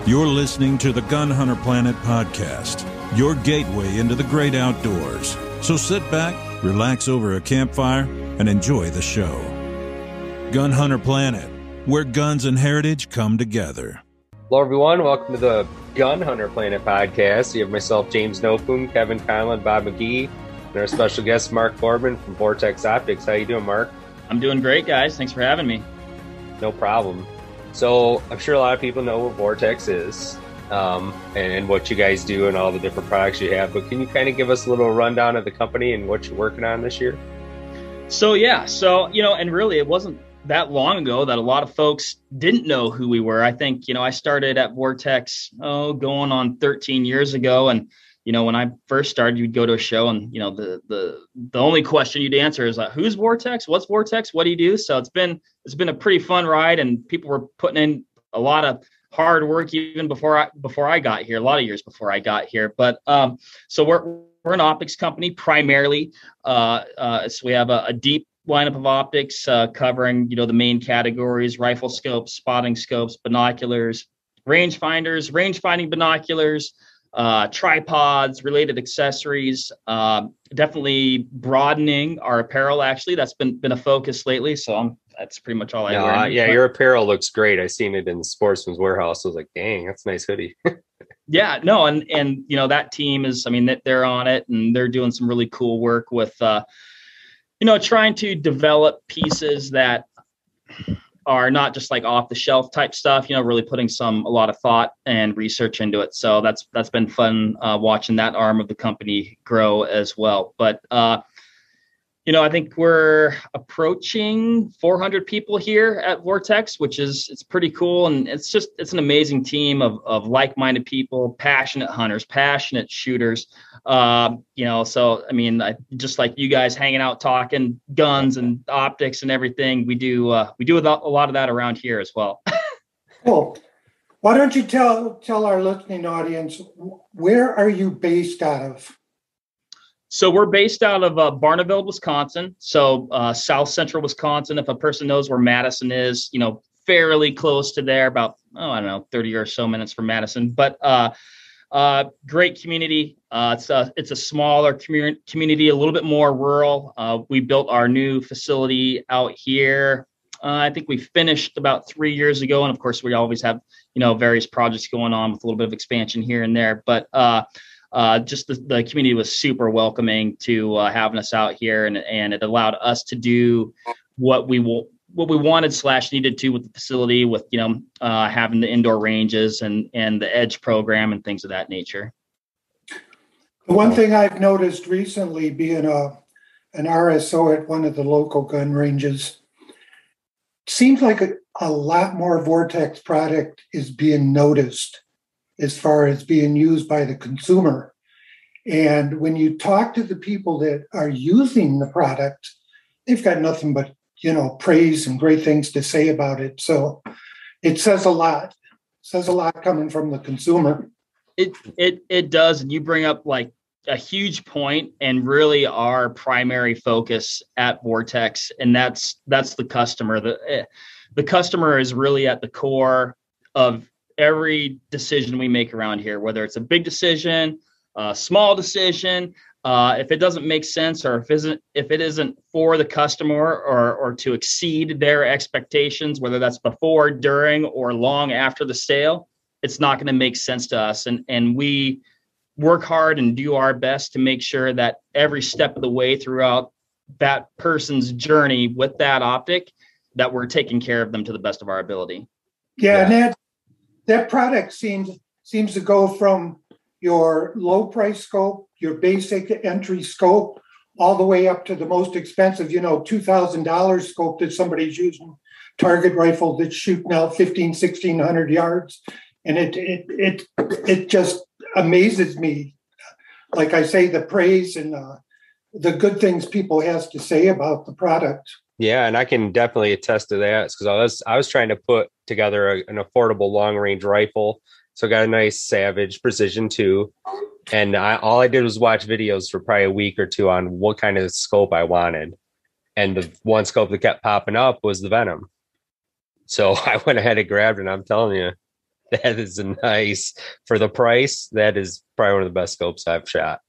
You're listening to the GunHunterPlanet podcast, your gateway into the great outdoors. So sit back, relax over a campfire, and enjoy the show. GunHunterPlanet, where guns and heritage come together. Hello, everyone. Welcome to the GunHunterPlanet podcast. You have myself, James Nofum, Kevin Conlon, Bob McGee, and our special guest, Mark Boardman from VORTEX Optics. How you doing, Mark? I'm doing great, guys. Thanks for having me. No problem. So I'm sure a lot of people know what VORTEX is and what you guys do and all the different products you have. But can you kind of give us a little rundown of the company and what you're working on this year? And really it wasn't that long ago that a lot of folks didn't know who we were. I think, I started at VORTEX, going on 13 years ago. And, when I first started, you'd go to a show and, the only question you'd answer is like, who's VORTEX? What's VORTEX? What do you do? So it's been a pretty fun ride, and people were putting in a lot of hard work even before I got here, a lot of years before I got here. But so we're an optics company primarily. So we have a deep lineup of optics covering, the main categories: rifle scopes, spotting scopes, binoculars, range-finding binoculars, tripods, related accessories, definitely broadening our apparel. Actually, that's been a focus lately. So that's pretty much all I wear. Yeah, your apparel looks great. I seen it in Sportsman's Warehouse. I was like, dang, that's a nice hoodie. Yeah, no. And that team is, they're on it, and they're doing some really cool work with, trying to develop pieces that are not just like off the shelf type stuff, really putting a lot of thought and research into it. So that's been fun watching that arm of the company grow as well. But, I think we're approaching 400 people here at VORTEX, it's pretty cool. And it's an amazing team of like-minded people, passionate hunters, passionate shooters. Just like you guys hanging out, talking guns and optics and everything, we do a lot of that around here as well. Cool. Why don't you tell our listening audience, where are you based out of? So we're based out of Barneville, Wisconsin. So south central Wisconsin. If a person knows where Madison is, fairly close to there, about 30 or so minutes from Madison. But great community. It's a smaller community, a little bit more rural. We built our new facility out here. I think we finished about 3 years ago, and of course we always have various projects going on with a little bit of expansion here and there. But just the community was super welcoming to having us out here, and it allowed us to do what we wanted / needed to with the facility, with having the indoor ranges and the edge program and things of that nature. One thing I've noticed recently, being an RSO at one of the local gun ranges, seems like a lot more VORTEX product is being noticed as far as being used by the consumer. And when you talk to the people that are using the product, they've got nothing but, praise and great things to say about it. So it says a lot. Coming from the consumer. It does. And you bring up like a huge point, and really our primary focus at VORTEX, and that's the customer. The customer is really at the core of every decision we make around here, whether it's a big decision, a small decision, if it doesn't make sense, or if it isn't for the customer or to exceed their expectations, whether that's before, during, or long after the sale, it's not going to make sense to us. And we work hard and do our best to make sure that every step of the way throughout that person's journey with that optic, that we're taking care of them to the best of our ability. Yeah. And that product seems to go from your low price scope, your basic entry scope, all the way up to the most expensive, $2,000 scope that somebody's using, target rifle that's shooting out 1,600 yards. And it just amazes me. Like I say, the praise and the good things people has to say about the product. Yeah, and I can definitely attest to that, because I was trying to put together an affordable long range rifle. So I got a nice Savage Precision 2, and all I did was watch videos for probably a week or two on what kind of scope I wanted. And the one scope that kept popping up was the Venom. So I went ahead and grabbed it, and I'm telling you, That is nice for the price. That is probably one of the best scopes I've shot.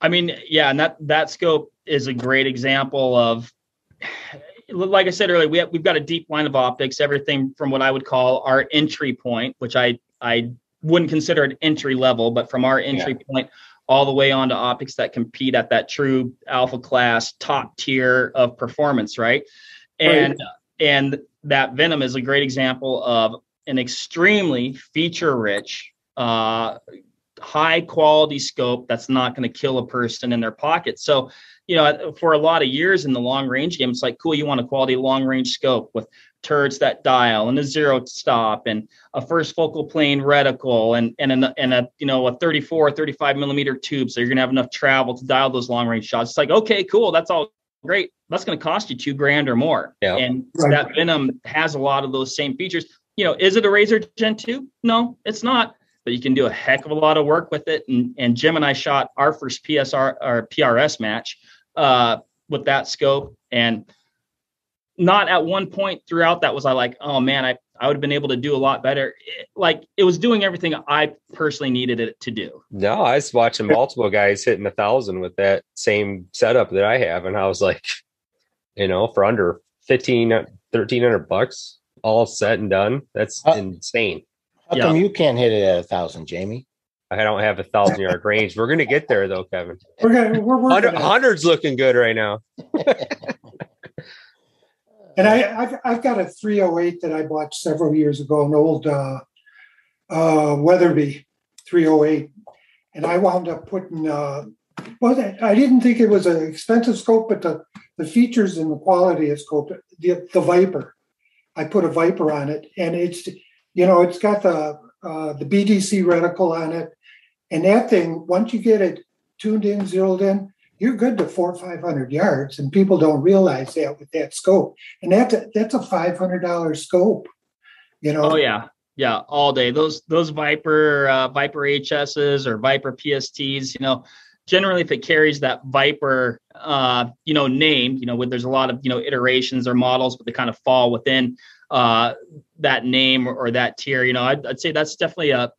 I mean, yeah, and that scope is a great example of, like I said earlier, we've got a deep line of optics, everything from what I would call our entry point, which I wouldn't consider an entry level, but from our entry point all the way on to optics that compete at that true alpha class top tier of performance, right? And that Venom is a great example of an extremely feature rich, high quality scope that's not going to kill a person in their pocket. So, you know, for a lot of years in the long range game, it's like, cool, you want a quality long range scope with turrets that dial and a zero stop and a first focal plane reticle and a you know, a 34 35 millimeter tube, so you're gonna have enough travel to dial those long range shots. It's like, okay, cool, that's all great. That's going to cost you $2,000 or more. Yeah. And that Venom has a lot of those same features. You know, is it a Razor Gen 2? No, it's not. But you can do a heck of a lot of work with it. And Jim and I shot our first PSR or PRS match with that scope. And not at one point throughout that was I like, oh man, I would have been able to do a lot better. It was doing everything I personally needed it to do. No, I was watching multiple guys hitting 1,000 with that same setup that I have. And I was like, you know, for under $1,300, all set and done. That's insane. How come you can't hit it at 1,000, Jamie? I don't have 1,000-yard range. We're going to get there though, Kevin. We're working. 100's looking good right now. And I've got a 308 that I bought several years ago, an old Weatherby 308, and I wound up putting. I didn't think it was an expensive scope, but the features and the quality of scope, the Viper. I put a Viper on it, and it's got the BDC reticle on it, and that thing, once you get it tuned in, zeroed in, you're good to 400 or 500 yards, and people don't realize that with that scope. And that's a $500 scope, you know. Oh yeah, all day. Those Viper HSs or Viper PSTs, you know, generally if it carries that Viper, name, you know, there's a lot of, you know, iterations or models, but they kind of fall within that name or that tier. You know, I'd say that's definitely an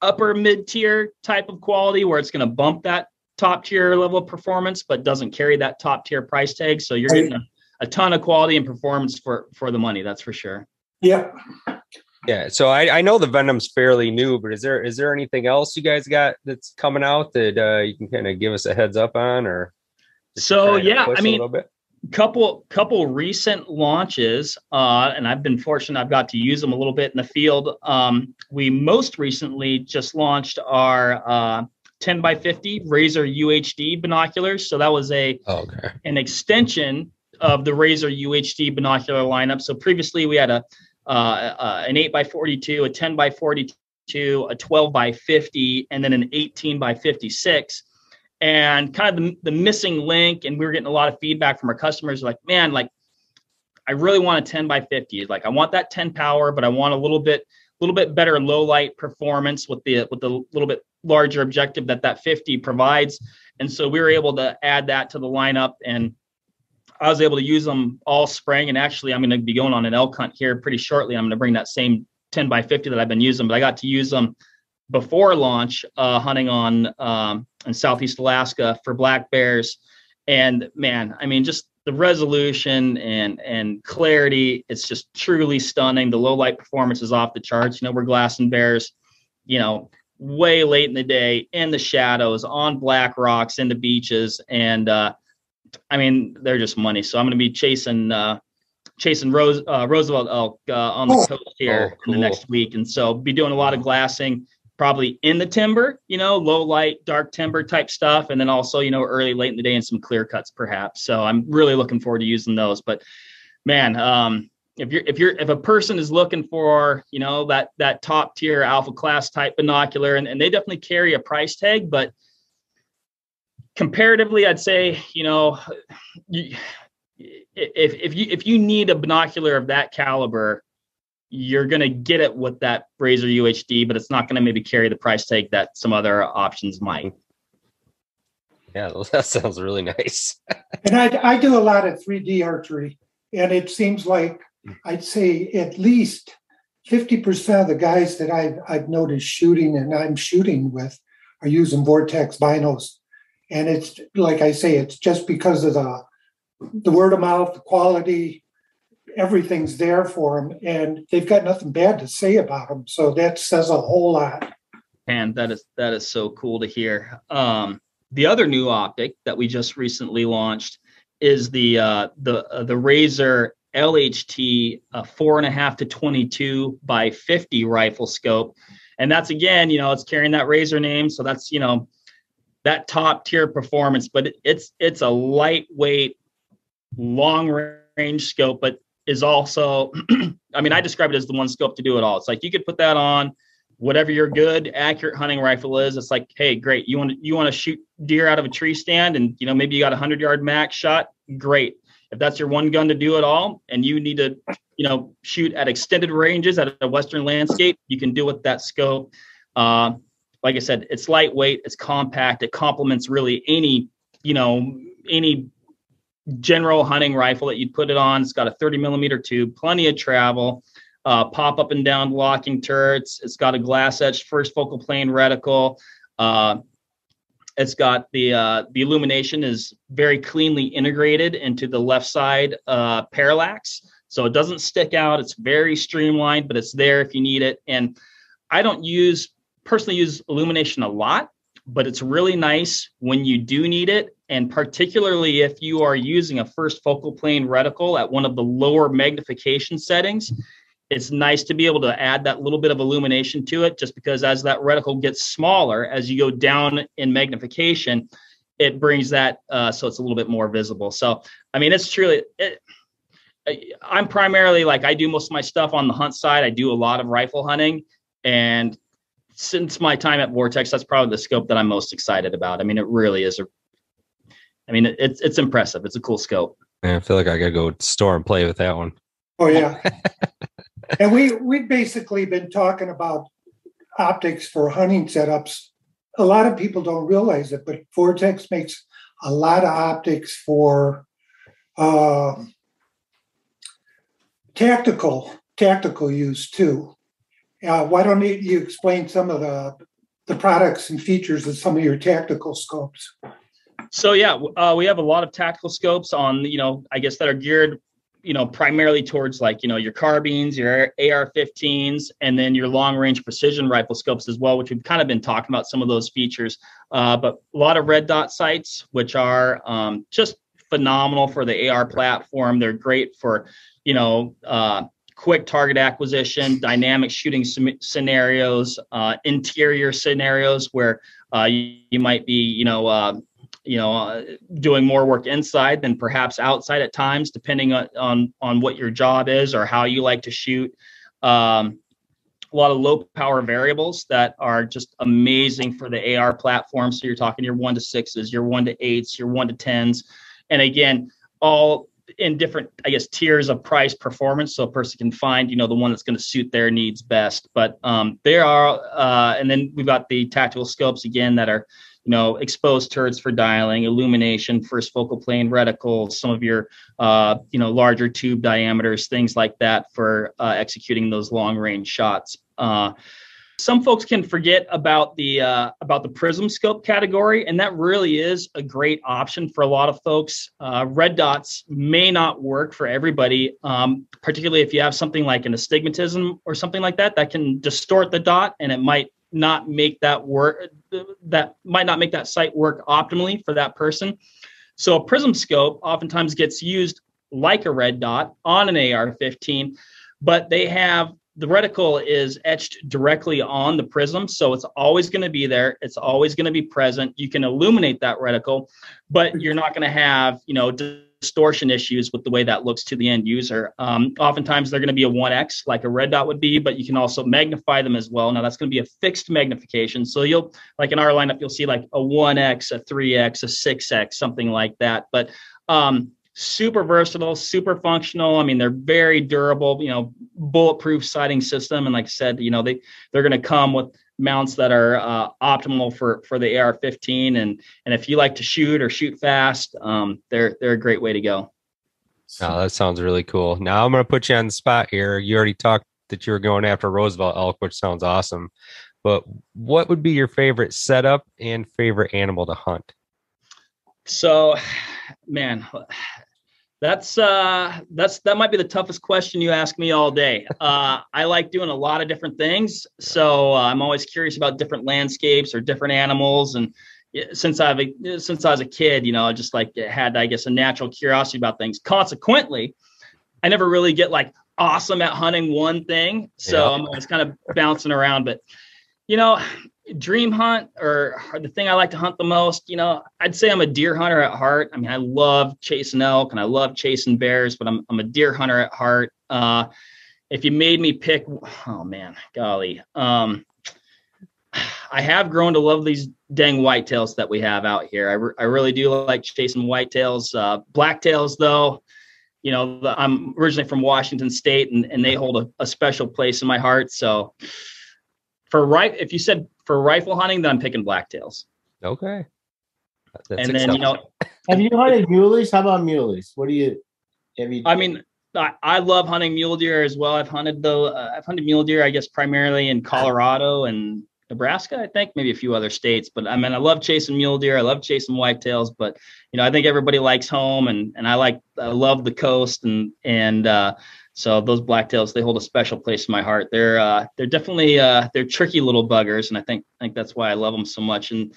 upper mid-tier type of quality where it's going to bump that top tier level of performance, but doesn't carry that top tier price tag. So you're getting a ton of quality and performance for the money. That's for sure. Yeah. Yeah. So I know the Venom's fairly new, but is there anything else you guys got that's coming out that you can kind of give us a heads up on, or? So yeah, I mean, couple recent launches, and I've been fortunate. I've got to use them a little bit in the field. We most recently just launched our 10x50 Razor UHD binoculars. So that was an extension of the Razor UHD binocular lineup. So previously we had an 8x42, a 10x42, a 12x50, and then an 18x56. And kind of the missing link, and we were getting a lot of feedback from our customers like, man, like I really want a 10x50. Like I want that 10 power, but I want a little bit better low light performance with the little bit larger objective that 50 provides. And so we were able to add that to the lineup, and I was able to use them all spring. And actually, I'm going to be going on an elk hunt here pretty shortly. I'm going to bring that same 10x50 that I've been using, but I got to use them before launch, hunting on in Southeast Alaska for black bears. And man, I mean, just the resolution and clarity, it's just truly stunning. The low light performance is off the charts. You know, we're glassing bears, you know, way late in the day, in the shadows, on black rocks, in the beaches. And I mean, they're just money. So I'm going to be chasing Roosevelt elk on the coast here in the next week. And so be doing a lot of glassing, probably in the timber, you know, low light, dark timber type stuff. And then also, you know, early, late in the day and some clear cuts perhaps. So I'm really looking forward to using those. But man, if a person is looking for, you know, that top tier alpha class type binocular, and they definitely carry a price tag, but comparatively, I'd say, you know, if you need a binocular of that caliber, you're going to get it with that Razor UHD, but it's not going to maybe carry the price tag that some other options might. Yeah, that sounds really nice. And I do a lot of 3D archery, and it seems like I'd say at least 50% of the guys that I've noticed shooting and I'm shooting with are using Vortex binos. And it's like I say, it's just because of the word of mouth, the quality, everything's there for them. And they've got nothing bad to say about them. So that says a whole lot. And that is so cool to hear. The other new optic that we just recently launched is the Razor LHT 4.5 to 22 by 50 rifle scope. And that's, again, it's carrying that Razor name. So that's, that top tier performance, but it's a lightweight, long range scope, but is also, I mean, I describe it as the one scope to do it all. It's like, you could put that on whatever your good, accurate hunting rifle is. It's like, hey, great. You want to shoot deer out of a tree stand and, maybe you got 100-yard max shot. Great. If that's your one gun to do it all and you need to, shoot at extended ranges at a Western landscape, you can do with that scope. Like I said, it's lightweight, it's compact. It complements really any general hunting rifle that you'd put it on. It's got a 30 millimeter tube, plenty of travel, pop up and down locking turrets. It's got a glass edged first focal plane reticle. It's got the illumination is very cleanly integrated into the left side parallax. So it doesn't stick out. It's very streamlined, but it's there if you need it. And I don't personally use illumination a lot, but it's really nice when you do need it. And particularly if you are using a first focal plane reticle at one of the lower magnification settings, it's nice to be able to add that little bit of illumination to it, just because as that reticle gets smaller, as you go down in magnification, it brings that so it's a little bit more visible. So, I mean, it's truly, I'm primarily, like, I do most of my stuff on the hunt side. I do a lot of rifle hunting. And since my time at Vortex, that's probably the scope that I'm most excited about. I mean, it really is. It's impressive. It's a cool scope. Man, I feel like I got to go to the store and play with that one. Oh, yeah. And we've basically been talking about optics for hunting setups. A lot of people don't realize it, but Vortex makes a lot of optics for tactical use too. Why don't you explain some of the products and features of some of your tactical scopes? So yeah, we have a lot of tactical scopes on, I guess that are geared, primarily towards, like, your carbines, your AR-15s, and then your long range precision rifle scopes as well, which we've kind of been talking about some of those features. But a lot of red dot sights, which are just phenomenal for the AR platform. They're great for, quick target acquisition, dynamic shooting scenarios, interior scenarios where you might be, doing more work inside than perhaps outside at times, depending on what your job is or how you like to shoot. A lot of low power variables that are just amazing for the AR platform. So you're talking your 1 to 6s, your 1 to 8s, your 1 to 10s. And again, all in different, I guess, tiers of price performance. So a person can find, the one that's going to suit their needs best. But there are, and then we've got the tactical scopes again that are, exposed turrets for dialing, illumination, first focal plane reticles, some of your, larger tube diameters, things like that for executing those long range shots. Some folks can forget about the prism scope category, and that really is a great option for a lot of folks. Red dots may not work for everybody, particularly if you have something like an astigmatism or something like that can distort the dot, and it might not make that work. That might not make that sight work optimally for that person. So a prism scope oftentimes gets used like a red dot on an AR-15, but they have the reticle is etched directly on the prism. So it's always going to be there. It's always going to be present. You can illuminate that reticle, but you're not going to have, distortion issues with the way that looks to the end user. Oftentimes they're going to be a 1x like a red dot would be, but you can also magnify them as well. Now that's going to be a fixed magnification. So you'll, like in our lineup, you'll see like a 1x, a 3x, a 6x, something like that. But super versatile, super functional. I mean, they're very durable, bulletproof sighting system. And like I said, they're going to come with mounts that are optimal for the AR-15. And if you like to shoot or shoot fast, they're a great way to go. Oh, that sounds really cool. Now I'm going to put you on the spot here. You already talked that you were going after Roosevelt elk, which sounds awesome. But what would be your favorite setup and favorite animal to hunt? So, man, that might be the toughest question you ask me all day. I like doing a lot of different things, so I'm always curious about different landscapes or different animals. And since I was a kid, I just like had, I guess, a natural curiosity about things. Consequently, I never really get like awesome at hunting one thing, so I'm always kind of bouncing around. But dream hunt or the thing I like to hunt the most, I'd say I'm a deer hunter at heart. I mean, I love chasing elk and I love chasing bears, but I'm a deer hunter at heart. If you made me pick, oh man, golly. I have grown to love these dang whitetails that we have out here. I really do like chasing whitetails. Blacktails, though, I'm originally from Washington State, and they hold a special place in my heart. So if you said for rifle hunting, then I'm picking blacktails. Okay. That's and then, have you hunted muleys? How about muleys? I mean, I love hunting mule deer as well. I've hunted mule deer, I guess, primarily in Colorado and Nebraska, I think, maybe a few other states. But I mean, I love chasing mule deer. I love chasing whitetails. But I think everybody likes home, and I love the coast, and so those blacktails, they hold a special place in my heart. They're definitely they're tricky little buggers, and I think that's why I love them so much. And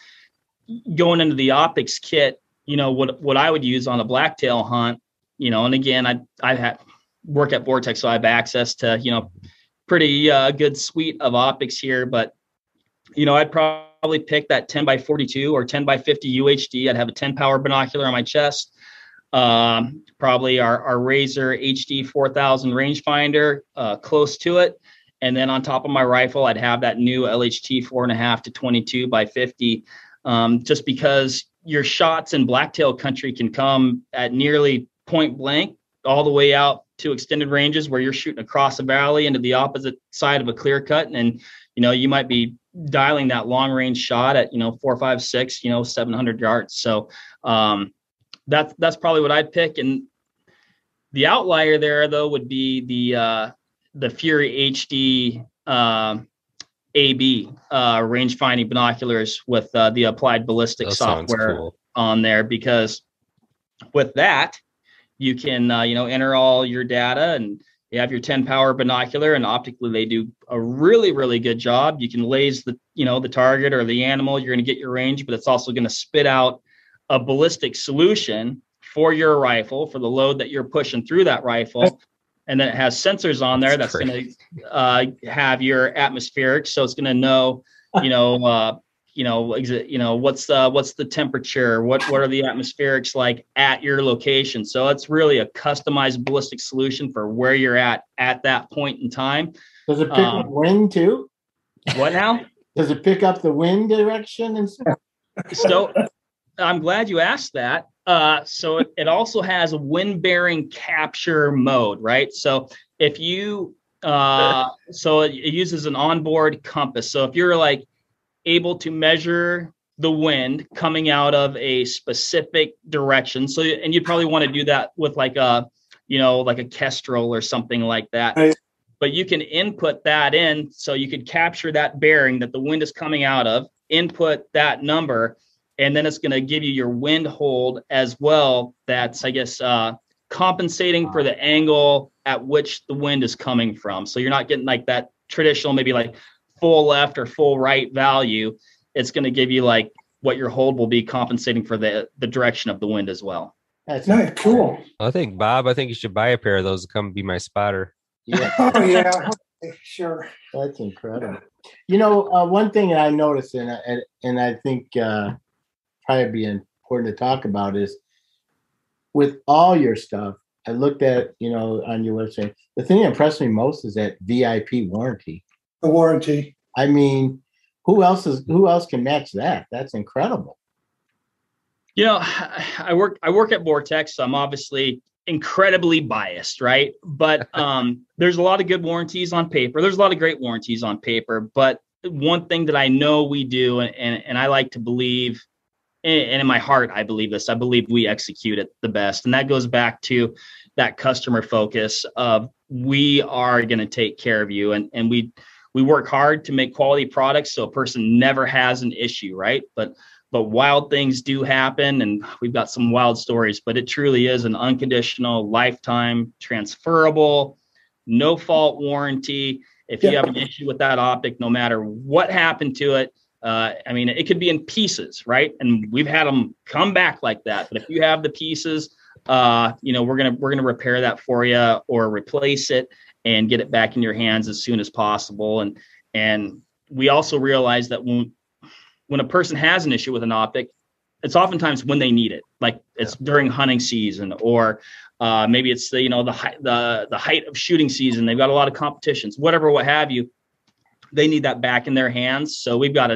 going into the optics kit, what I would use on a blacktail hunt, and again, I work at VORTEX, so I have access to pretty good suite of optics here, but I'd probably pick that 10x42 or 10x50 UHD. I'd have a 10 power binocular on my chest. Probably our Razor HD 4000 rangefinder close to it. And then on top of my rifle, I'd have that new LHT 4.5 to 22 by 50. Just because your shots in blacktail country can come at nearly point blank all the way out to extended ranges where you're shooting across a valley into the opposite side of a clear cut. And, you might be dialing that long range shot at, 4, 5, 6, 700 yards. So, that's probably what I'd pick. And the outlier there, though, would be the Fury HD AB range finding binoculars with the applied ballistic software on there, because with that you can enter all your data, and you have your 10 power binocular, and optically they do a really, really good job. You can laze the target or the animal. You're going to get your range, but it's also going to spit out a ballistic solution for your rifle, for the load that you're pushing through that rifle. And then it has sensors on there that's going to have your atmospheric. So it's going to know, what's the temperature, what are the atmospherics like at your location. So it's really a customized ballistic solution for where you're at that point in time. Does it pick up wind too? What now? Does it pick up the wind direction and stuff? So I'm glad you asked that. So it also has a wind bearing capture mode, right? So if you, so it uses an onboard compass. So if you're like able to measure the wind coming out of a specific direction, so, and you'd probably want to do that with like a Kestrel or something like that. Right. But you can input that in, so you could capture that bearing that the wind is coming out of, input that number, and then it's going to give you your wind hold as well. That's, I guess, compensating for the angle at which the wind is coming from. So you're not getting like that traditional, maybe like full left or full right value. It's going to give you like what your hold will be, compensating for the direction of the wind as well. That's nice. Cool. I think, Bob, you should buy a pair of those to come be my spotter. Yeah. Oh, yeah. Sure. That's incredible. One thing that I noticed, and I think probably be important to talk about, is with all your stuff, I looked at, on your website, the thing that impressed me most is that VIP warranty. The warranty. I mean, who else can match that? That's incredible. I work at VORTEX, so I'm obviously incredibly biased, right? But there's a lot of good warranties on paper. There's a lot of great warranties on paper. But one thing that I know we do, and I like to believe, and in my heart, I believe this, I believe we execute it the best. And that goes back to, that customer focus of we are going to take care of you. And we work hard to make quality products so a person never has an issue, right? But wild things do happen, and we've got some wild stories, but it truly is an unconditional, lifetime, transferable, no fault warranty. If you have an issue with that optic, no matter what happened to it, I mean, it could be in pieces, right? And we've had them come back like that. But if you have the pieces, we're gonna repair that for you or replace it and get it back in your hands as soon as possible. And we also realize that when a person has an issue with an optic, it's oftentimes when they need it, like it's during hunting season, or maybe it's the height of shooting season. They've got a lot of competitions, whatever, what have you. They need that back in their hands. So we've got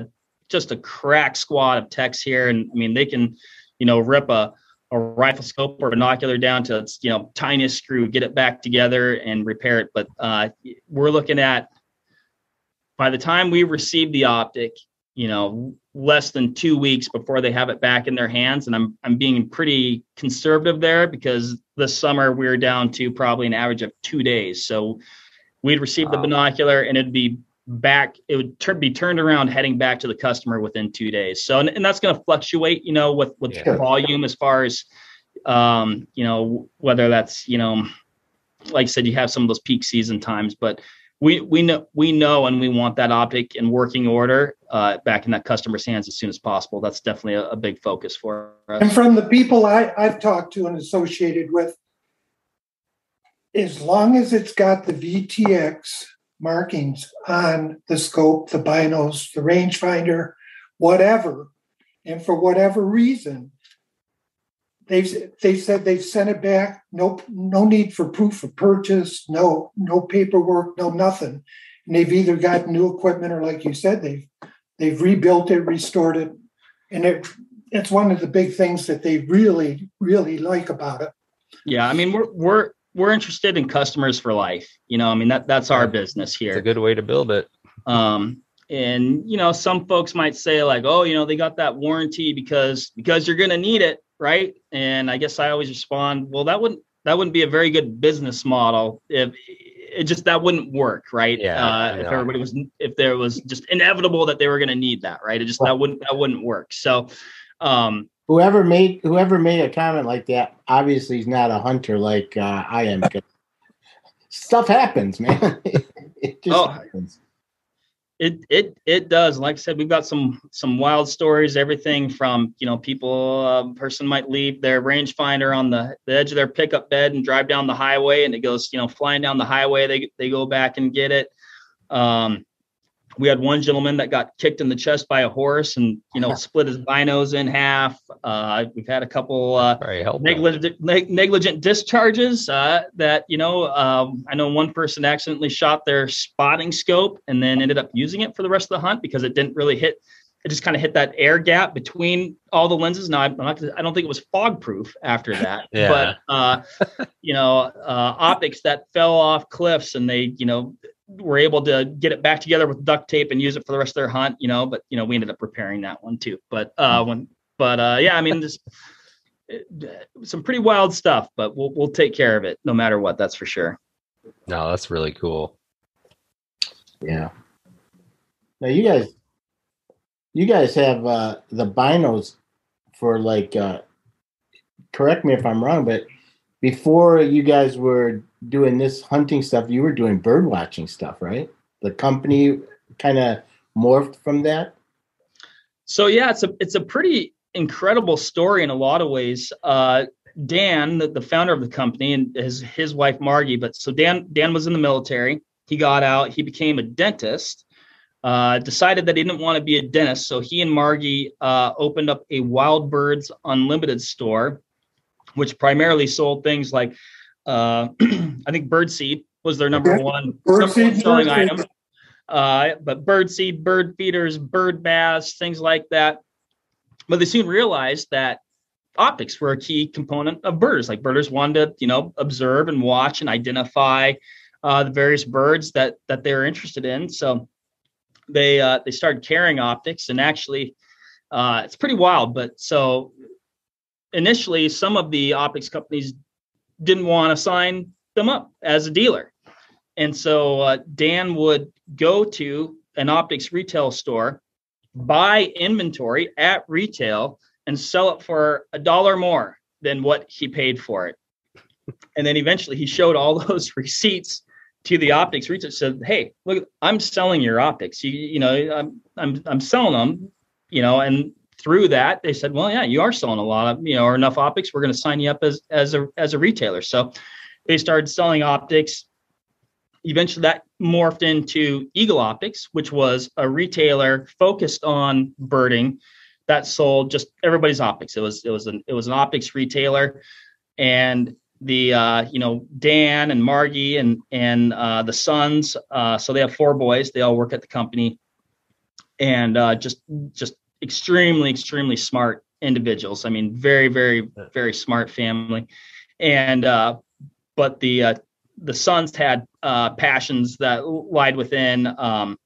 just a crack squad of techs here, and I mean they can, rip a rifle scope or binocular down to its tiniest screw, get it back together and repair it. But we're looking at, by the time we receive the optic, less than 2 weeks before they have it back in their hands. And I'm being pretty conservative there, because this summer we're down to probably an average of 2 days. So we'd receive the binocular and it'd be back. It would be turned around, heading back to the customer within 2 days. So, and that's going to fluctuate, with volume, as far as, whether that's, like I said, you have some of those peak season times, but we know, and we want that optic in working order back in that customer's hands as soon as possible. That's definitely a big focus for us. And from the people I've talked to and associated with, as long as it's got the VTX markings on the scope, the binos, the rangefinder, whatever, and for whatever reason, they said they've sent it back. No need for proof of purchase. No paperwork. No nothing. And they've either got new equipment, or, like you said, they've rebuilt it, restored it, and it's one of the big things that they really, really like about it. Yeah, I mean, we're interested in customers for life. That's our business here. It's a good way to build it. And some folks might say like, oh, they got that warranty because you're going to need it. Right. And I guess I always respond, well, that wouldn't be a very good business model if that wouldn't work. Right. Yeah. If there was just inevitable that they were going to need that. Right. That wouldn't work. So, whoever made a comment like that, obviously is not a hunter like I am. Stuff happens, man. It just happens. It does. Like I said, we've got some wild stories, everything from, people, person might leave their rangefinder on the edge of their pickup bed and drive down the highway, and it goes, flying down the highway. They go back and get it. We had one gentleman that got kicked in the chest by a horse and, split his binos in half. We've had a couple negligent discharges that, I know one person accidentally shot their spotting scope and then ended up using it for the rest of the hunt because it didn't really hit. It just kind of hit that air gap between all the lenses. Now, I don't think it was fog proof after that, but, optics that fell off cliffs, and they, were able to get it back together with duct tape and use it for the rest of their hunt, but we ended up repairing that one too. But just some pretty wild stuff, but we'll take care of it no matter what. That's for sure. No, that's really cool. Yeah. Now you guys have the binos for correct me if I'm wrong, but before you guys were doing this hunting stuff, you were doing bird watching stuff, right? The company kind of morphed from that. So yeah, it's a pretty incredible story in a lot of ways. Dan, the founder of the company, and his wife Margie. But so Dan was in the military. He got out. He became a dentist. Decided that he didn't want to be a dentist, so he and Margie opened up a Wild Birds Unlimited store, which primarily sold things like I think birdseed was their number one selling item. But birdseed, bird feeders, bird baths, things like that. But they soon realized that optics were a key component of birders. Like birders wanted to, observe and watch and identify the various birds that they were interested in. So they started carrying optics, and actually it's pretty wild. But so initially, some of the optics companies didn't want to sign them up as a dealer. And so Dan would go to an optics retail store, buy inventory at retail, and sell it for $1 more than what he paid for it. And then eventually he showed all those receipts to the optics retail, said, "Hey, look, I'm selling your optics. I'm selling them, and through that, they said, well, yeah, you are selling a lot of, or enough optics. We're going to sign you up as a retailer." So they started selling optics. Eventually that morphed into Eagle Optics, which was a retailer focused on birding that sold just everybody's optics. It was an optics retailer. And the, Dan and Margie and the sons, so they have 4 boys. They all work at the company, and just extremely, extremely smart individuals. I mean, very, very, very smart family. And, but the sons had passions that lied within the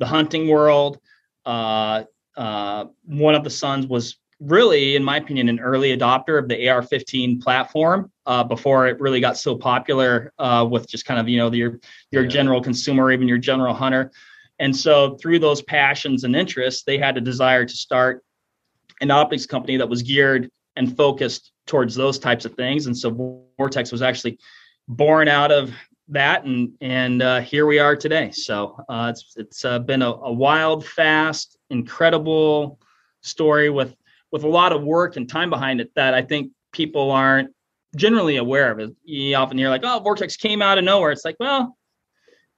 hunting world. One of the sons was really, in my opinion, an early adopter of the AR-15 platform before it really got so popular with just kind of, your general consumer, even your general hunter. And so through those passions and interests, they had a desire to start an optics company that was geared and focused towards those types of things. And so VORTEX was actually born out of that. And here we are today. So it's been a wild, fast, incredible story with a lot of work and time behind it that I think people aren't generally aware of it. You often hear like, oh, VORTEX came out of nowhere. It's like, well,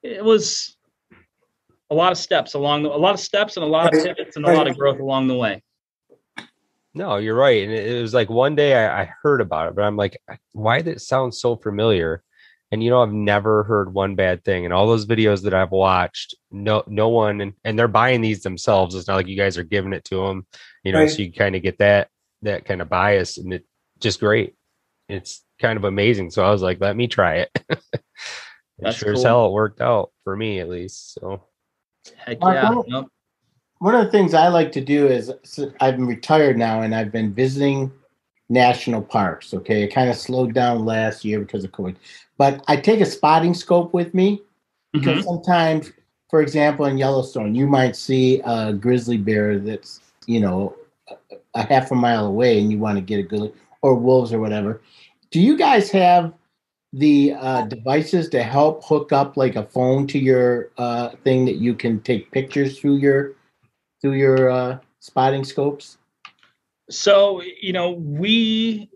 it was a lot of steps and a lot of pivots and a lot of growth along the way. No, you're right. And it was like one day I heard about it, but I'm like, why did it sound so familiar? And, I've never heard one bad thing. And all those videos that I've watched, no one, and they're buying these themselves. It's not like you guys are giving it to them, Right. So you kind of get that kind of bias, and it's just great. It's kind of amazing. So I was like, let me try it. And sure as hell it worked out for me, at least. So heck yeah. One of the things I like to do is, I've been retired now and I've been visiting national parks. Okay. It kind of slowed down last year because of COVID, but I take a spotting scope with me because sometimes, for example, in Yellowstone, you might see a grizzly bear that's, a half a mile away and you want to get a good, or wolves or whatever. Do you guys have the devices to help hook up like a phone to your thing that you can take pictures through your spotting scopes? So, we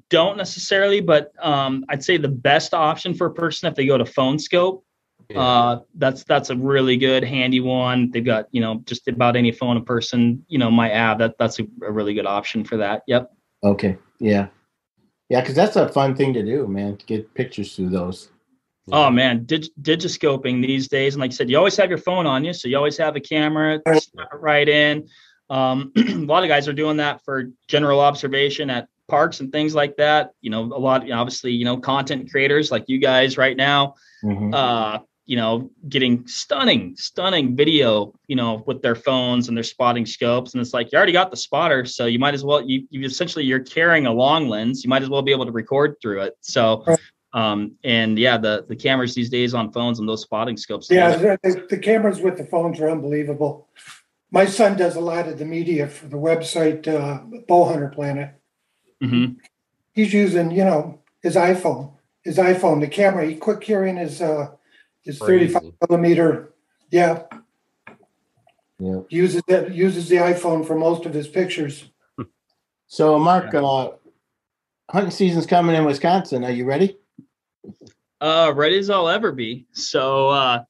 don't necessarily, but I'd say the best option for a person, if they go to Phone Scope, that's a really good handy one. They've got, just about any phone a person, might have. That's a really good option for that. Yep. Okay. Yeah. Yeah, because that's a fun thing to do, man, to get pictures through those. Oh, man, digiscoping these days. And like I said, you always have your phone on you. So you always have a camera right in. A lot of guys are doing that for general observation at parks and things like that. A lot, obviously, content creators like you guys right now, getting stunning video, with their phones and their spotting scopes. And it's like, you already got the spotter. So you might as well, you're carrying a long lens. You might as well be able to record through it. So, the cameras these days on phones and those spotting scopes. Yeah. The cameras with the phones are unbelievable. My son does a lot of the media for the website, GunHunterPlanet. Mm-hmm. He's using, his iPhone, the camera, he quick carrying his 35 millimeter. Yeah. Uses the iPhone for most of his pictures. So Mark, hunting season's coming in Wisconsin. Are you ready? Ready as I'll ever be. So,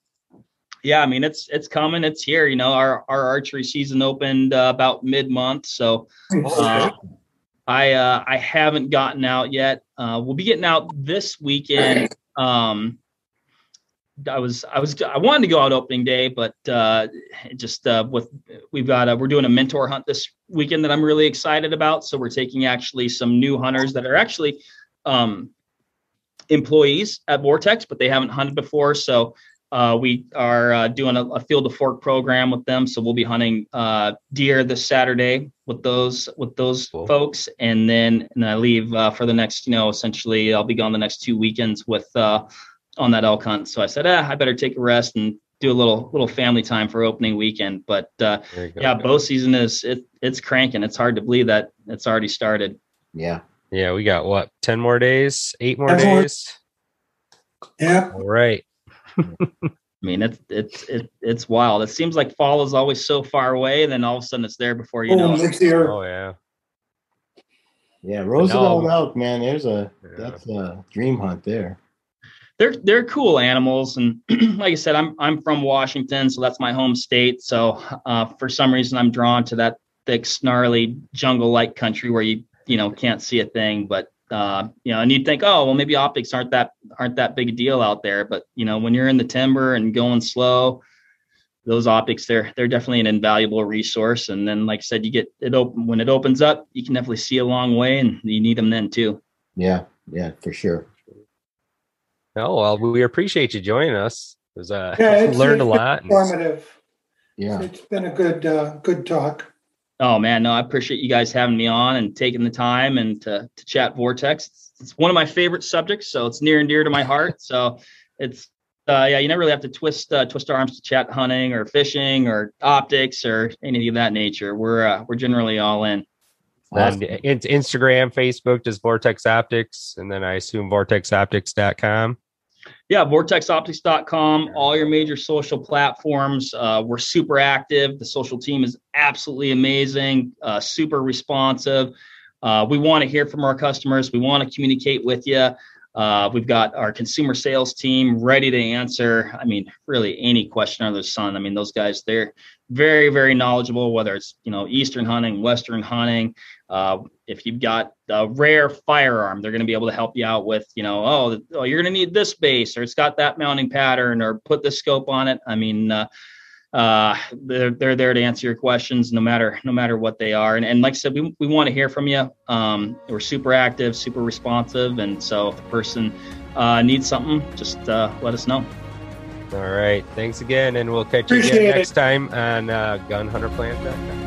it's coming. It's here. Our archery season opened about mid-month. So I haven't gotten out yet. We'll be getting out this weekend. I wanted to go out opening day, but we're doing a mentor hunt this weekend that I'm really excited about. So we're taking actually some new hunters that are actually employees at VORTEX, but they haven't hunted before. So We are doing a field to fork program with them, so we'll be hunting deer this Saturday with those Cool. folks, and then I leave for the next, essentially I'll be gone the next 2 weekends with on that elk hunt. So I said, I better take a rest and do a little family time for opening weekend. But bow season it's cranking. It's hard to believe that it's already started. Yeah. Yeah, we got what, 10 more days, 8 more 10 more. days. Yeah. All right. I mean, it's wild. It seems like fall is always so far away, and then all of a sudden it's there before you know it. Next year. Oh yeah. Yeah, Roosevelt elk, man. That's a dream hunt there. They're cool animals, and like I said, I'm from Washington, so that's my home state. So for some reason, I'm drawn to that thick, snarly jungle-like country where you can't see a thing. But and you'd think, oh well, maybe optics aren't that big a deal out there. But when you're in the timber and going slow, those optics they're definitely an invaluable resource. And then, like I said, you get it open when it opens up, you can definitely see a long way, and you need them then too. Yeah, for sure. Oh well, we appreciate you joining us. It was learned a lot. Informative. Yeah, it's been a good talk. Oh man, no, I appreciate you guys having me on and taking the time and to chat Vortex. It's one of my favorite subjects, so it's near and dear to my heart. So it's you never really have to twist arms to chat hunting or fishing or optics or anything of that nature. We're generally all in. And Instagram, Facebook, just Vortex Optics, and then I assume vortexoptics.com. Yeah, vortexoptics.com, all your major social platforms. We're super active. The social team is absolutely amazing, super responsive. We want to hear from our customers. We want to communicate with you. We've got our consumer sales team ready to answer, really any question under the sun. Those guys, they're very, very knowledgeable, whether it's, Eastern hunting, Western hunting. If you've got a rare firearm, they're going to be able to help you out with, you're going to need this base, or it's got that mounting pattern, or put this scope on it. They're there to answer your questions no matter what they are. And like I said, we want to hear from you. We're super active, super responsive. And so if the person needs something, just let us know. All right. Thanks again. And we'll catch you again next time on GunHunterPlanet.com.